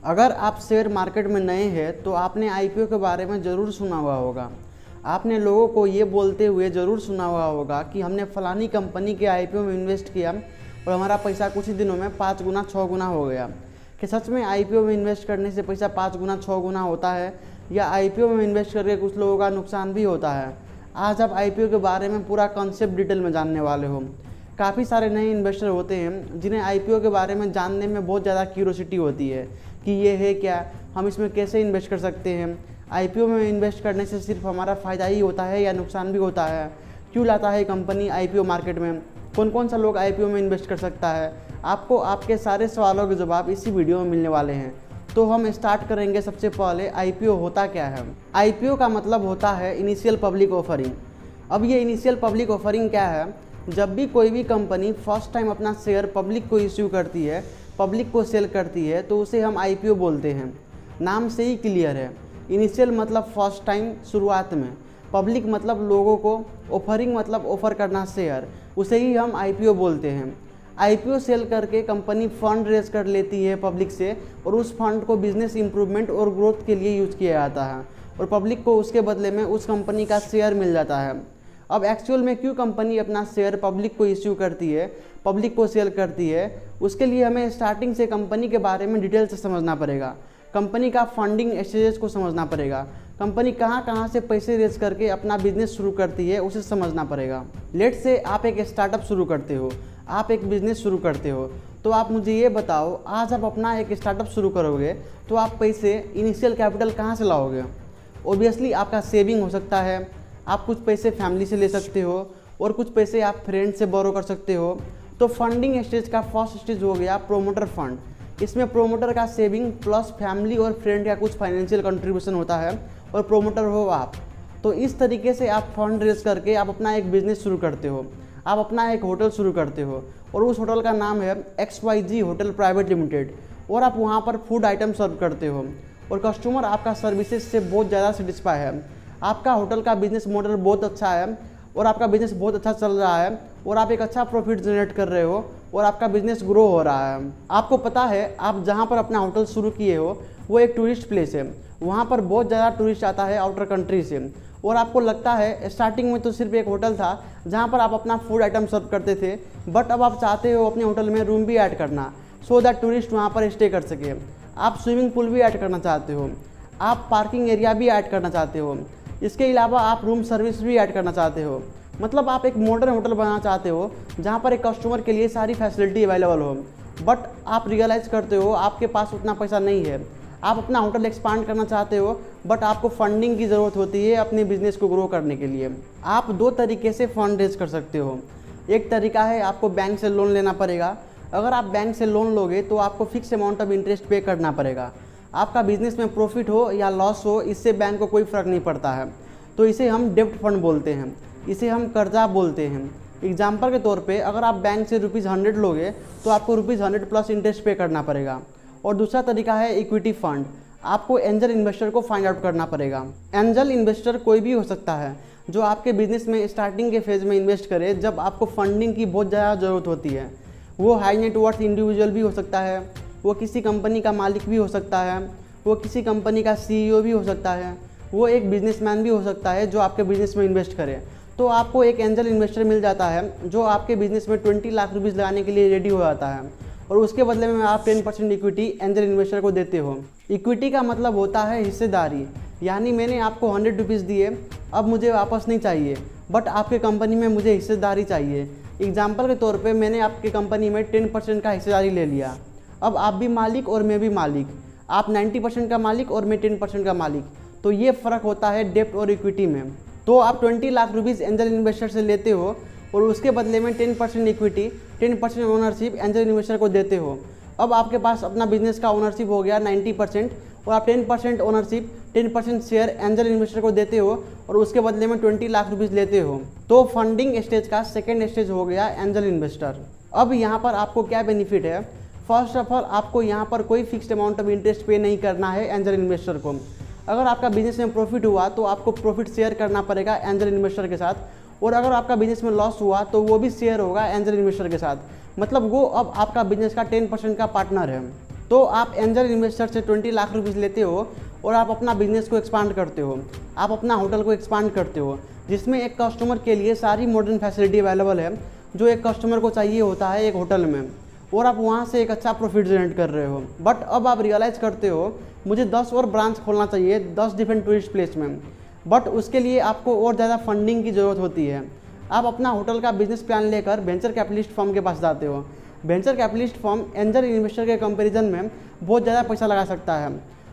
अगर आप share market में नए हैं तो आपने आईपीओ के बारे में ज़रूर सुना हुआ होगा। आपने लोगों को ये बोलते हुए ज़रूर सुना हुआ होगा कि हमने फलानी कंपनी के आईपीओ में इन्वेस्ट किया और हमारा पैसा कुछ ही दिनों में 5 गुना 6 गुना हो गया। कि सच में आईपीओ में इन्वेस्ट करने से पैसा 5 गुना 6 गुना होता है या आईपीओ में इन्वेस्ट करके कुछ लोगों का नुकसान भी होता है? आज आप आईपीओ के बारे में पूरा कॉन्सेप्ट डिटेल में जानने वाले हो। काफ़ी सारे नए इन्वेस्टर होते हैं जिन्हें आईपीओ के बारे में जानने में बहुत ज़्यादा क्यूरोसिटी होती है कि ये है क्या, हम इसमें कैसे इन्वेस्ट कर सकते हैं, आईपीओ में इन्वेस्ट करने से सिर्फ हमारा फ़ायदा ही होता है या नुकसान भी होता है, क्यों लाता है कंपनी आईपीओ मार्केट में, कौन कौन सा लोग आईपीओ में इन्वेस्ट कर सकता है। आपको आपके सारे सवालों के जवाब इसी वीडियो में मिलने वाले हैं। तो हम स्टार्ट करेंगे। सबसे पहले आईपीओ होता क्या है। आईपीओ का मतलब होता है इनिशियल पब्लिक ऑफरिंग। अब ये इनिशियल पब्लिक ऑफरिंग क्या है? जब भी कोई भी कंपनी फर्स्ट टाइम अपना शेयर पब्लिक को इश्यू करती है, पब्लिक को सेल करती है, तो उसे हम आईपीओ बोलते हैं। नाम से ही क्लियर है, इनिशियल मतलब फर्स्ट टाइम, शुरुआत में, पब्लिक मतलब लोगों को, ऑफरिंग मतलब ऑफर करना शेयर, उसे ही हम आईपीओ बोलते हैं। आईपीओ सेल करके कंपनी फंड रेज कर लेती है पब्लिक से और उस फंड को बिजनेस इंप्रूवमेंट और ग्रोथ के लिए यूज किया जाता है और पब्लिक को उसके बदले में उस कंपनी का शेयर मिल जाता है। अब एक्चुअल में क्यों कंपनी अपना शेयर पब्लिक को इश्यू करती है, पब्लिक को सेल करती है, उसके लिए हमें स्टार्टिंग से कंपनी के बारे में डिटेल से समझना पड़ेगा। कंपनी का फंडिंग स्टेजेस को समझना पड़ेगा। कंपनी कहाँ कहाँ से पैसे रेज करके अपना बिजनेस शुरू करती है उसे समझना पड़ेगा। लेट से आप एक स्टार्टअप शुरू करते हो, आप एक बिजनेस शुरू करते हो, तो आप मुझे ये बताओ, आज आप अपना एक स्टार्टअप शुरू करोगे तो आप पैसे, इनिशियल कैपिटल कहाँ से लाओगे? ओबियसली आपका सेविंग हो सकता है, आप कुछ पैसे फैमिली से ले सकते हो और कुछ पैसे आप फ्रेंड से बोरो कर सकते हो। तो फंडिंग स्टेज का फर्स्ट स्टेज हो गया प्रोमोटर फंड। इसमें प्रोमोटर का सेविंग प्लस फैमिली और फ्रेंड का कुछ फाइनेंशियल कंट्रीब्यूशन होता है और प्रोमोटर हो आप। तो इस तरीके से आप फंड रेज करके आप अपना एक बिजनेस शुरू करते हो, आप अपना एक होटल शुरू करते हो और उस होटल का नाम है XYZ होटल प्राइवेट लिमिटेड और आप वहाँ पर फूड आइटम सर्व करते हो और कस्टमर आपका सर्विसेज से बहुत ज़्यादा सेटिस्फाई है। आपका होटल का बिजनेस मॉडल बहुत अच्छा है और आपका बिजनेस बहुत अच्छा चल रहा है और आप एक अच्छा प्रॉफिट जनरेट कर रहे हो और आपका बिजनेस ग्रो हो रहा है। आपको पता है आप जहाँ पर अपना होटल शुरू किए हो वो एक टूरिस्ट प्लेस है, वहाँ पर बहुत ज़्यादा टूरिस्ट आता है आउटर कंट्री से और आपको लगता है स्टार्टिंग में तो सिर्फ एक होटल था जहाँ पर आप अपना फूड आइटम सर्व करते थे, बट अब आप चाहते हो अपने होटल में रूम भी ऐड करना सो दैट टूरिस्ट वहाँ पर स्टे कर सके। आप स्विमिंग पूल भी ऐड करना चाहते हो, आप पार्किंग एरिया भी ऐड करना चाहते हो, इसके अलावा आप रूम सर्विस भी ऐड करना चाहते हो। मतलब आप एक मॉडर्न होटल बनाना चाहते हो जहाँ पर एक कस्टमर के लिए सारी फैसिलिटी अवेलेबल हो। बट आप रियलाइज़ करते हो आपके पास उतना पैसा नहीं है, आप अपना होटल एक्सपांड करना चाहते हो बट आपको फंडिंग की ज़रूरत होती है अपने बिजनेस को ग्रो करने के लिए। आप दो तरीके से फंड रेज कर सकते हो। एक तरीका है आपको बैंक से लोन लेना पड़ेगा। अगर आप बैंक से लोन लोगे तो आपको फिक्स अमाउंट ऑफ इंटरेस्ट पे करना पड़ेगा। आपका बिजनेस में प्रॉफिट हो या लॉस हो इससे बैंक को कोई फ़र्क नहीं पड़ता है, तो इसे हम डेब्ट फंड बोलते हैं, इसे हम कर्जा बोलते हैं। एग्जाम्पल के तौर पे अगर आप बैंक से ₹100 लोगे तो आपको ₹100 प्लस इंटरेस्ट पे करना पड़ेगा। और दूसरा तरीका है इक्विटी फंड। आपको एंजल इन्वेस्टर को फाइंड आउट करना पड़ेगा। एंजल इन्वेस्टर कोई भी हो सकता है जो आपके बिजनेस में स्टार्टिंग के फेज़ में इन्वेस्ट करे जब आपको फंडिंग की बहुत ज़्यादा ज़रूरत होती है। वो हाई नेटवर्थ इंडिविजुअल भी हो सकता है, वो किसी कंपनी का मालिक भी हो सकता है, वो किसी कंपनी का CEO भी हो सकता है, वो एक बिजनेसमैन भी हो सकता है जो आपके बिजनेस में इन्वेस्ट करे। तो आपको एक एंजल इन्वेस्टर मिल जाता है जो आपके बिजनेस में 20 लाख रुपीज़ लगाने के लिए रेडी हो जाता है और उसके बदले में आप 10% इक्विटी एंजल इन्वेस्टर को देते हो। इक्विटी का मतलब होता है हिस्सेदारी, यानी मैंने आपको 100 रुपीज़ दिए, अब मुझे वापस नहीं चाहिए बट आपके कंपनी में मुझे हिस्सेदारी चाहिए। एग्जाम्पल के तौर पे मैंने आपकी कंपनी में 10% का हिस्सेदारी ले लिया। अब आप भी मालिक और मैं भी मालिक, आप 90% का मालिक और मैं 10% का मालिक। तो ये फ़र्क होता है डेब्ट और इक्विटी में। तो आप 20 लाख रुपीज़ एंजल इन्वेस्टर से लेते हो और उसके बदले में 10% इक्विटी, 10% ओनरशिप एंजल इन्वेस्टर को देते हो। अब आपके पास अपना बिजनेस का ओनरशिप हो गया 90% और आप 10% ओनरशिप, 10% शेयर एंजल इन्वेस्टर को देते हो और उसके बदले में 20 लाख रुपीज़ लेते हो। तो फंडिंग स्टेज का सेकेंड स्टेज हो गया एंजल इन्वेस्टर। अब यहाँ पर आपको क्या बेनिफिट है? फर्स्ट ऑफ ऑल आपको यहाँ पर कोई फिक्स्ड अमाउंट ऑफ इंटरेस्ट पे नहीं करना है एंजल इन्वेस्टर को। अगर आपका बिजनेस में प्रॉफिट हुआ तो आपको प्रॉफिट शेयर करना पड़ेगा एंजल इन्वेस्टर के साथ और अगर आपका बिजनेस में लॉस हुआ तो वो भी शेयर होगा एंजल इन्वेस्टर के साथ। मतलब वो अब आपका बिजनेस का 10% का पार्टनर है। तो आप एंजल इन्वेस्टर से 20 लाख रुपीज़ लेते हो और आप अपना बिजनेस को एक्सपांड करते हो, आप अपना होटल को एक्सपांड करते हो, जिसमें एक कस्टमर के लिए सारी मॉडर्न फैसिलिटी अवेलेबल है जो एक कस्टमर को चाहिए होता है एक होटल में, और आप वहाँ से एक अच्छा प्रॉफिट जनरेट कर रहे हो। बट अब आप रियलाइज़ करते हो मुझे 10 और ब्रांच खोलना चाहिए 10 डिफरेंट टूरिस्ट प्लेस में, बट उसके लिए आपको और ज़्यादा फंडिंग की ज़रूरत होती है। आप अपना होटल का बिजनेस प्लान लेकर वेंचर कैपिटलिस्ट फर्म के पास जाते हो। Venture capitalist firm angel investor के कंपैरिजन में बहुत ज़्यादा पैसा लगा सकता है।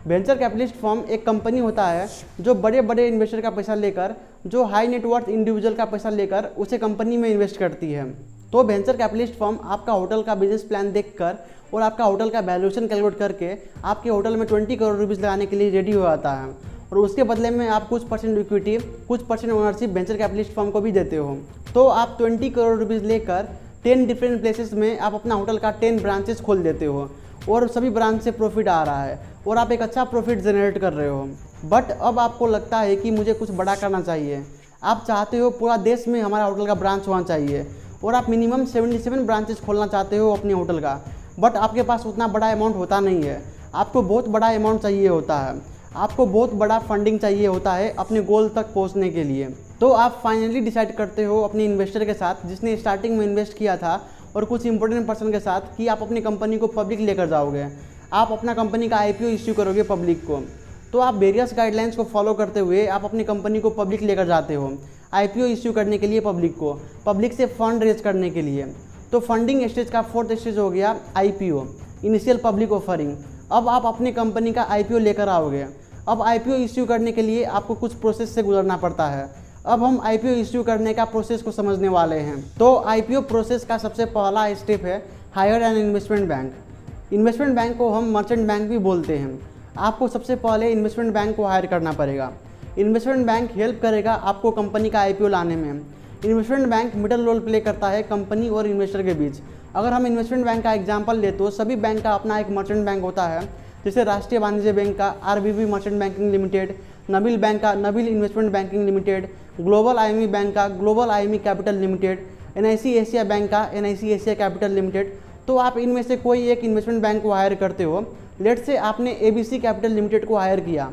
वेंचर कैपिटलिस्ट फर्म एक कंपनी होता है जो बड़े बड़े इन्वेस्टर का पैसा लेकर, जो हाई नेटवर्थ इंडिविजुअल का पैसा लेकर उसे कंपनी में इन्वेस्ट करती है। तो वेंचर कैपिटलिस्ट फर्म आपका होटल का बिजनेस प्लान देखकर और आपका होटल का वैल्यूएशन कैलकुलेट करके आपके होटल में 20 करोड़ रुपीज़ लगाने के लिए रेडी हो जाता है, और उसके बदले में आप कुछ परसेंट इक्विटी, कुछ percent ownership venture capitalist firm को भी देते हो। तो आप 20 करोड़ रुपीज़ लेकर 10 डिफरेंट प्लेसेस में आप अपना होटल का 10 ब्रांचेस खोल देते हो, और सभी ब्रांच से प्रॉफिट आ रहा है और आप एक अच्छा प्रॉफिट जनरेट कर रहे हो। बट अब आपको लगता है कि मुझे कुछ बड़ा करना चाहिए। आप चाहते हो पूरा देश में हमारा होटल का ब्रांच होना चाहिए, और आप मिनिमम 77 ब्रांचेस खोलना चाहते हो अपने होटल का। बट आपके पास उतना बड़ा अमाउंट होता नहीं है, आपको बहुत बड़ा अमाउंट चाहिए होता है, आपको बहुत बड़ा फंडिंग चाहिए होता है अपने गोल तक पहुंचने के लिए। तो आप फाइनली डिसाइड करते हो अपने इन्वेस्टर के साथ जिसने स्टार्टिंग में इन्वेस्ट किया था और कुछ इंपॉर्टेंट पर्सन के साथ कि आप अपनी कंपनी को पब्लिक लेकर जाओगे, आप अपना कंपनी का IPO इश्यू करोगे पब्लिक को। तो आप वेरियस गाइडलाइंस को फॉलो करते हुए आप अपनी कंपनी को पब्लिक लेकर जाते हो IPO इश्यू करने के लिए पब्लिक से फंड रेज करने के लिए। तो फंडिंग स्टेज का 4th स्टेज हो गया IPO, इनिशियल पब्लिक ऑफरिंग। अब आप अपनी कंपनी का IPO लेकर आओगे। अब IPO इश्यू करने के लिए आपको कुछ प्रोसेस से गुजरना पड़ता है। अब हम IPO इश्यू करने का प्रोसेस को समझने वाले हैं। तो IPO प्रोसेस का सबसे पहला स्टेप है hire an investment bank. Investment bank को हम मर्चेंट बैंक भी बोलते हैं। आपको सबसे पहले इन्वेस्टमेंट बैंक को हायर करना पड़ेगा। इन्वेस्टमेंट बैंक हेल्प करेगा आपको कंपनी का IPO लाने में। Investment bank middle role play करता है कंपनी और इन्वेस्टर के बीच। अगर हम इन्वेस्टमेंट बैंक का एग्जांपल ले तो सभी बैंक का अपना एक मर्चेंट बैंक होता है, जैसे राष्ट्रीय वाणिज्य बैंक का RBB merchant banking limited, Nabil bank का Nabil investment banking limited, global IME bank का global IME capital limited, NIC Asia bank का NIC एशिया कैपिटल लिमिटेड। तो आप इनमें से कोई एक इन्वेस्टमेंट बैंक को हायर करते हो। लेट से आपने ABC कैपिटल लिमिटेड को हायर किया।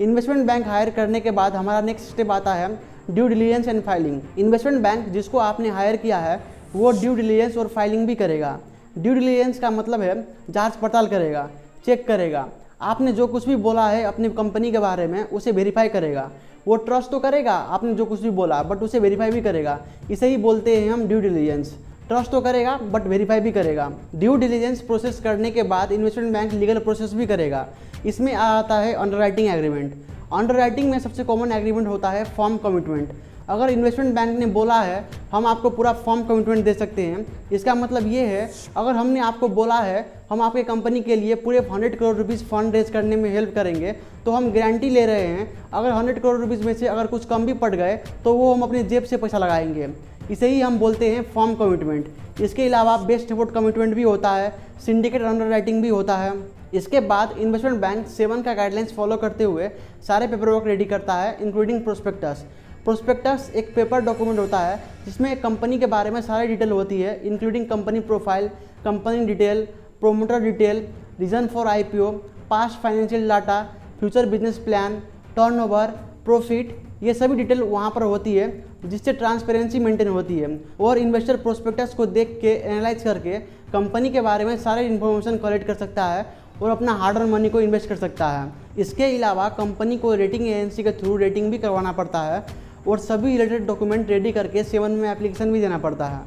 इन्वेस्टमेंट बैंक हायर करने के बाद हमारा नेक्स्ट स्टेप आता है due diligence and filing. Investment bank जिसको आपने हायर किया है वो ड्यू डिलिजेंस और फाइलिंग भी करेगा। ड्यू डिलिजेंस का मतलब है जांच पड़ताल करेगा, चेक करेगा, आपने जो कुछ भी बोला है अपनी कंपनी के बारे में उसे वेरीफाई करेगा। वो ट्रस्ट तो करेगा आपने जो कुछ भी बोला, बट उसे वेरीफाई भी करेगा। इसे ही बोलते हैं हम ड्यू डिलिजेंस। ट्रस्ट तो करेगा बट वेरीफाई भी करेगा। ड्यू डिलिजेंस प्रोसेस करने के बाद इन्वेस्टमेंट बैंक लीगल प्रोसेस भी करेगा। इसमें आता है अंडरराइटिंग एग्रीमेंट। अंडरराइटिंग में सबसे कॉमन एग्रीमेंट होता है फॉर्म कमिटमेंट। अगर इन्वेस्टमेंट बैंक ने बोला है हम आपको पूरा फॉर्म कमिटमेंट दे सकते हैं, इसका मतलब ये है अगर हमने आपको बोला है हम आपके कंपनी के लिए पूरे 100 करोड़ रुपीज़ फंड रेज करने में हेल्प करेंगे, तो हम गारंटी ले रहे हैं अगर 100 करोड़ रुपीज़ में से अगर कुछ कम भी पड़ गए तो वो हम अपनी जेब से पैसा लगाएंगे। इसे ही हम बोलते हैं फॉर्म कमिटमेंट। इसके अलावा बेस्ट एफर्ट कमिटमेंट भी होता है, सिंडिकेट अंडरराइटिंग भी होता है। इसके बाद इन्वेस्टमेंट बैंक 7 का गाइडलाइंस फॉलो करते हुए सारे पेपर वर्क रेडी करता है, इंक्लूडिंग प्रोस्पेक्टस। प्रोस्पेक्टस एक पेपर डॉक्यूमेंट होता है जिसमें कंपनी के बारे में सारी डिटेल होती है, including company profile, company detail, promoter detail, reason for IPO, past financial data, future business plan, turnover, profit, ये सभी डिटेल वहाँ पर होती है जिससे ट्रांसपेरेंसी मेंटेन होती है। और इन्वेस्टर प्रोस्पेक्टस को देख के एनालाइज करके कंपनी के बारे में सारे इन्फॉर्मेशन कलेक्ट कर सकता है और अपना हार्ड अर्न मनी को इन्वेस्ट कर सकता है। इसके अलावा कंपनी को रेटिंग एजेंसी के थ्रू रेटिंग भी करवाना पड़ता है और सभी रिलेटेड डॉक्यूमेंट रेडी करके 7 में एप्लीकेशन भी देना पड़ता है।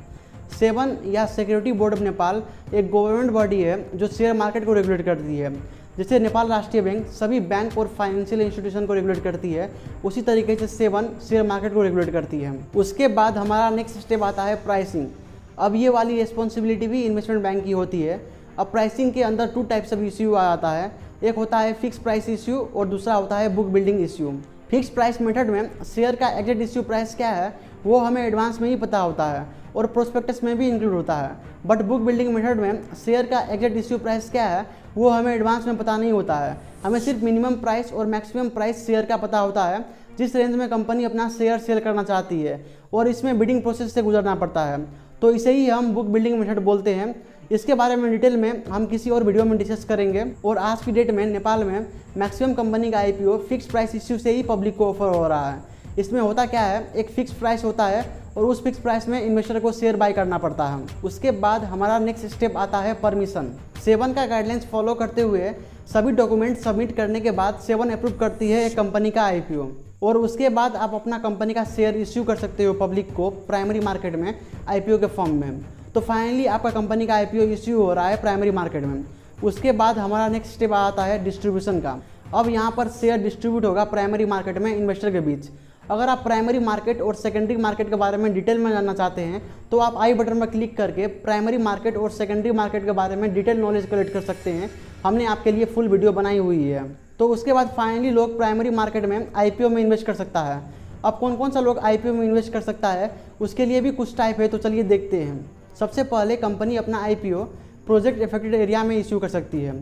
7 या सिक्योरिटी बोर्ड ऑफ नेपाल एक गवर्नमेंट बॉडी है जो शेयर मार्केट को रेगुलेट करती है। जैसे नेपाल राष्ट्रीय बैंक सभी बैंक और फाइनेंशियल इंस्टीट्यूशन को रेगुलेट करती है, उसी तरीके से 7 शेयर मार्केट को रेगुलेट करती है। उसके बाद हमारा नेक्स्ट स्टेप आता है प्राइसिंग। अब ये वाली रिस्पॉन्सिबिलिटी भी इन्वेस्टमेंट बैंक की होती है। अब प्राइसिंग के अंदर 2 टाइप्स ऑफ इश्यू आ जाता है, एक होता है फिक्स प्राइस इश्यू और दूसरा होता है book building issue. Fix price method में शेयर का एग्जैक्ट इश्यू प्राइस क्या है वो हमें एडवांस में ही पता होता है और प्रोस्पेक्टस में भी इंक्लूड होता है। बट बुक बिल्डिंग मेथड में शेयर का एग्जैक्ट इश्यू प्राइस क्या है वो हमें एडवांस में पता नहीं होता है। हमें सिर्फ मिनिमम प्राइस और मैक्सिमम प्राइस शेयर का पता होता है जिस रेंज में कंपनी अपना शेयर सेल करना चाहती है, और इसमें बिडिंग प्रोसेस से गुजरना पड़ता है। तो इसे ही हम बुक बिल्डिंग मेथड बोलते हैं। इसके बारे में डिटेल में हम किसी और वीडियो में डिस्कस करेंगे। और आज की डेट में नेपाल में मैक्सिमम कंपनी का IPO फिक्स प्राइस इश्यू से ही पब्लिक को ऑफर हो रहा है। इसमें होता क्या है, एक फिक्स प्राइस होता है और उस फिक्स प्राइस में इन्वेस्टर को शेयर बाय करना पड़ता है। उसके बाद हमारा नेक्स्ट स्टेप आता है परमिशन। सेवन का गाइडलाइंस फॉलो करते हुए सभी डॉक्यूमेंट सबमिट करने के बाद सेवन अप्रूव करती है एक कंपनी का IPO और उसके बाद आप अपना कंपनी का शेयर इश्यू कर सकते हो पब्लिक को प्राइमरी मार्केट में IPO के फॉर्म में। तो फाइनली आपका कंपनी का IPO इश्यू हो रहा है प्राइमरी मार्केट में। उसके बाद हमारा नेक्स्ट स्टेप आता है डिस्ट्रीब्यूशन का। अब यहाँ पर शेयर डिस्ट्रीब्यूट होगा प्राइमरी मार्केट में इन्वेस्टर के बीच। अगर आप प्राइमरी मार्केट और सेकेंडरी मार्केट के बारे में डिटेल में जानना चाहते हैं तो आप आई बटन पर क्लिक करके प्राइमरी मार्केट और सेकेंडरी मार्केट के बारे में डिटेल नॉलेज कलेक्ट कर सकते हैं। हमने आपके लिए फुल वीडियो बनाई हुई है। तो उसके बाद फाइनली लोग प्राइमरी मार्केट में IPO में इन्वेस्ट कर सकता है। अब कौन कौन सा लोग IPO में इन्वेस्ट कर सकता है उसके लिए भी कुछ टाइप है, तो चलिए देखते हैं। सबसे पहले कंपनी अपना IPO प्रोजेक्ट इफेक्टेड एरिया में इश्यू कर सकती है।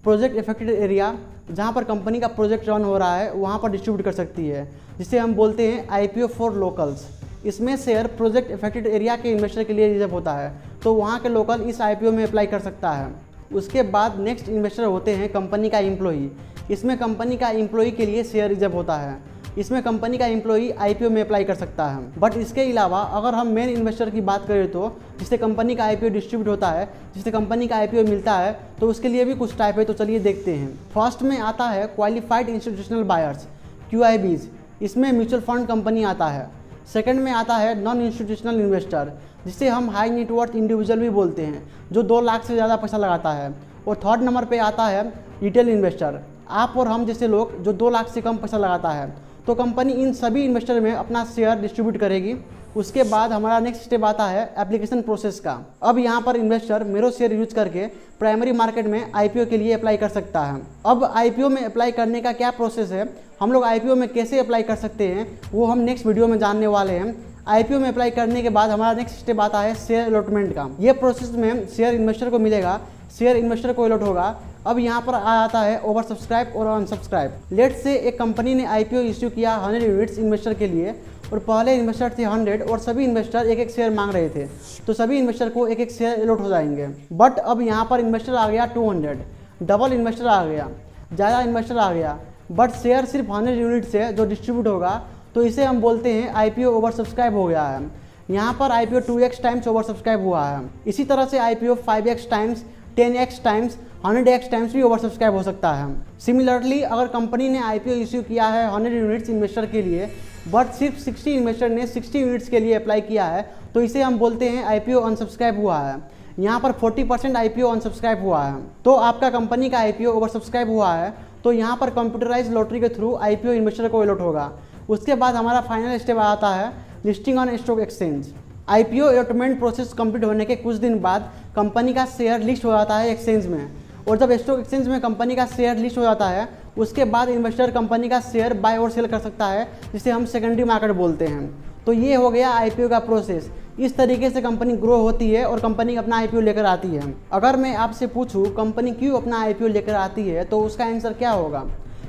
प्रोजेक्ट इफेक्टेड एरिया जहाँ पर कंपनी का प्रोजेक्ट रन हो रहा है वहाँ पर डिस्ट्रीब्यूट कर सकती है, जिसे हम बोलते हैं IPO फॉर लोकल्स। इसमें शेयर प्रोजेक्ट इफेक्टेड एरिया के इन्वेस्टर के लिए रिजर्व होता है, तो वहाँ के लोकल इस IPO में अप्लाई कर सकता है। उसके बाद नेक्स्ट इन्वेस्टर होते हैं कंपनी का एम्प्लॉई। इसमें कंपनी का एम्प्लॉई के लिए शेयर रिजर्व होता है। इसमें कंपनी का एम्प्लॉई IPO में अप्लाई कर सकता है। बट इसके अलावा अगर हम मेन इन्वेस्टर की बात करें तो जिससे कंपनी का IPO डिस्ट्रीब्यूट होता है, जिससे कंपनी का IPO मिलता है, तो उसके लिए भी कुछ टाइप है, तो चलिए देखते हैं। फर्स्ट में आता है क्वालिफाइड इंस्टीट्यूशनल बायर्स QIBs। इसमें म्यूचुअल फंड कंपनी आता है। सेकंड में आता है नॉन इंस्टीट्यूशनल इन्वेस्टर, जिसे हम हाई नेटवर्थ इंडिविजुअल भी बोलते हैं, जो 2 लाख से ज़्यादा पैसा लगाता है। और थर्ड नंबर पे आता है रिटेल इन्वेस्टर, आप और हम जैसे लोग जो 2 लाख से कम पैसा लगाता है। तो कंपनी इन सभी इन्वेस्टर में अपना शेयर डिस्ट्रीब्यूट करेगी। उसके बाद हमारा नेक्स्ट स्टेप आता है एप्लीकेशन प्रोसेस का। अब यहाँ पर इन्वेस्टर मेरो शेयर यूज करके प्राइमरी मार्केट में IPO के लिए अप्लाई कर सकता है। अब IPO में अप्लाई करने का क्या प्रोसेस है, हम लोग IPO में कैसे अप्लाई कर सकते हैं, वो हम नेक्स्ट वीडियो में जानने वाले हैं। IPO में अप्लाई करने के बाद हमारा नेक्स्ट स्टेप आता है शेयर अलॉटमेंट का। ये प्रोसेस में शेयर इन्वेस्टर को मिलेगा, शेयर इन्वेस्टर को अलॉट होगा। अब यहाँ पर आता है ओवर सब्सक्राइब और अनसब्सक्राइब। लेट से एक कंपनी ने IPO इश्यू किया 100 यूनिट्स इन्वेस्टर के लिए और पहले इन्वेस्टर थे 100 और सभी इन्वेस्टर एक शेयर मांग रहे थे, तो सभी इन्वेस्टर को एक शेयर अलॉट हो जाएंगे। बट अब यहाँ पर इन्वेस्टर आ गया 200, डबल इन्वेस्टर आ गया, ज़्यादा इन्वेस्टर आ गया, बट शेयर सिर्फ 100 यूनिट से जो डिस्ट्रीब्यूट होगा, तो इसे हम बोलते हैं IPO ओवर सब्सक्राइब हो गया है। यहाँ पर IPO 2x times over subscribe हुआ है। इसी तरह से IPO 5x times, 10x times, 100x times भी ओवर सब्सक्राइब हो सकता है। सिमिलरली अगर कंपनी ने IPO इश्यू किया है 100 यूनिट्स इन्वेस्टर के लिए, बट सिर्फ 60 इन्वेस्टर ने 60 यूनिट्स के लिए अप्लाई किया है, तो इसे हम बोलते हैं IPO अनसब्सक्राइब हुआ है। यहाँ पर 40% IPO अनसब्सक्राइब हुआ है। तो आपका कंपनी का IPO ओवर सब्सक्राइब हुआ है, तो यहाँ पर कंप्यूटराइज लॉटरी के थ्रू IPO इन्वेस्टर को अलॉट होगा। उसके बाद हमारा फाइनल स्टेप आता है listing on stock exchange. IPO allotment process complete होने के कुछ दिन बाद कंपनी का शेयर लिस्ट हो जाता है एक्सचेंज में, और जब स्टॉक एक्सचेंज में कंपनी का शेयर लिस्ट हो जाता है उसके बाद इन्वेस्टर कंपनी का शेयर बाय और सेल कर सकता है, जिसे हम सेकेंडरी मार्केट बोलते हैं। तो ये हो गया IPO का प्रोसेस। इस तरीके से कंपनी ग्रो होती है और कंपनी अपना IPO लेकर आती है। अगर मैं आपसे पूछूं कंपनी क्यों अपना IPO लेकर आती है, तो उसका आंसर क्या होगा।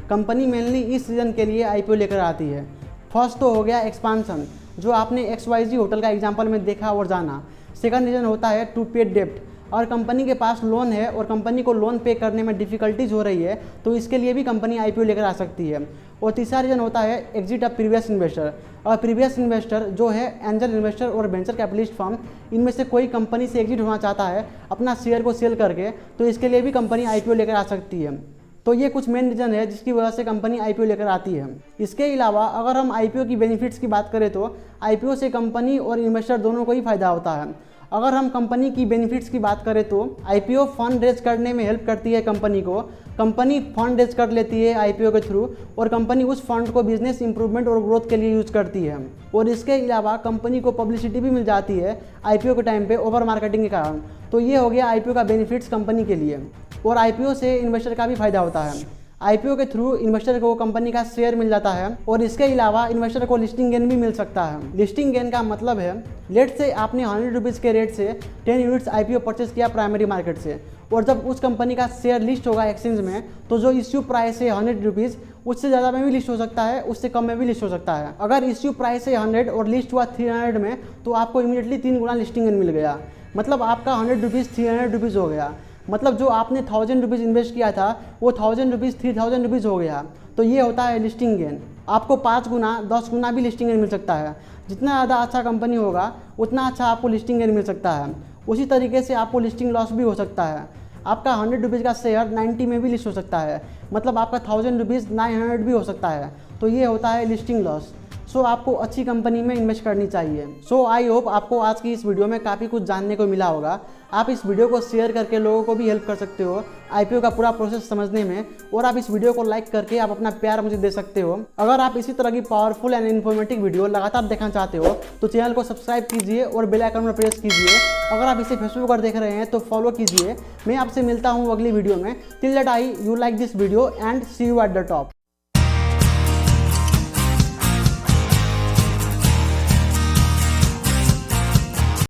कंपनी मेनली इस रीजन के लिए IPO लेकर आती है। फर्स्ट तो हो गया एक्सपांसन, जो आपने XYZ होटल का एग्जाम्पल में देखा और जाना। सेकंड रीजन होता है टू पे डेप्ट, और कंपनी के पास लोन है और कंपनी को लोन पे करने में डिफिकल्टीज हो रही है, तो इसके लिए भी कंपनी IPO लेकर आ सकती है। और तीसरा रीजन होता है एग्जिट ऑफ प्रीवियस इन्वेस्टर, और प्रीवियस इन्वेस्टर जो है एंजल इन्वेस्टर और वेंचर कैपिटलिस्ट फर्म, इनमें से कोई कंपनी से एग्जिट होना चाहता है अपना शेयर को सेल करके, तो इसके लिए भी कंपनी IPO लेकर आ सकती है। तो ये कुछ मेन रीजन है जिसकी वजह से कंपनी IPO लेकर आती है। इसके अलावा अगर हम IPO की बेनिफिट्स की बात करें तो IPO से कंपनी और इन्वेस्टर दोनों को ही फायदा होता है। अगर हम कंपनी की बेनिफिट्स की बात करें तो IPO फंड रेज करने में हेल्प करती है कंपनी को। कंपनी फंड रेज कर लेती है IPO के थ्रू, और कंपनी उस फंड को बिजनेस इंप्रूवमेंट और ग्रोथ के लिए यूज करती है। और इसके अलावा कंपनी को पब्लिसिटी भी मिल जाती है IPO के टाइम पे ओवर मार्केटिंग के कारण। तो ये हो गया IPO का बेनिफिट्स कंपनी के लिए। और IPO से इन्वेस्टर का भी फायदा होता है। IPO के थ्रू इन्वेस्टर को कंपनी का शेयर मिल जाता है, और इसके अलावा इन्वेस्टर को लिस्टिंग गेन भी मिल सकता है। लिस्टिंग गेन का मतलब है, लेट से आपने 100 रुपीज़ के रेट से 10 यूनिट्स IPO परचेस किया प्राइमरी मार्केट से, और जब उस कंपनी का शेयर लिस्ट होगा एक्सचेंज में, तो जो इश्यू प्राइस है 100 रुपीज़, उससे ज़्यादा में भी लिस्ट हो सकता है, उससे कम में भी लिस्ट हो सकता है। अगर इश्यू प्राइस है 100 और लिस्ट हुआ 300 में, तो आपको इमीडिएटली 3 गुना लिस्टिंग गेन मिल गया। मतलब आपका 100 रुपीज़ 300 रुपीज़ हो गया। मतलब जो आपने 1000 रुपीज़ इन्वेस्ट किया था वो 1000 रुपीज़ 3000 रुपीज़ हो गया। तो ये होता है लिस्टिंग गेन। आपको 5 गुना 10 गुना भी लिस्टिंग गेन मिल सकता है। जितना ज़्यादा अच्छा कंपनी होगा उतना अच्छा आपको लिस्टिंग गेन मिल सकता है। उसी तरीके से आपको लिस्टिंग लॉस भी हो सकता है। आपका 100 रुपीज़ का शेयर 90 में भी लिस्ट हो सकता है, मतलब आपका 1000 रुपीज़ 900 भी हो सकता है। तो ये होता है लिस्टिंग लॉस। सो आपको अच्छी कंपनी में इन्वेस्ट करनी चाहिए। सो आई होप आपको आज की इस वीडियो में काफ़ी कुछ जानने को मिला होगा। आप इस वीडियो को शेयर करके लोगों को भी हेल्प कर सकते हो IPO का पूरा प्रोसेस समझने में, और आप इस वीडियो को लाइक करके आप अपना प्यार मुझे दे सकते हो। अगर आप इसी तरह की पावरफुल एंड इन्फॉर्मेटिव वीडियो लगातार देखना चाहते हो तो चैनल को सब्सक्राइब कीजिए और बेल आइकन पर प्रेस कीजिए। अगर आप इसे फेसबुक पर देख रहे हैं तो फॉलो कीजिए। मैं आपसे मिलता हूँ अगली वीडियो में। Till that I you like this video and see you at the top.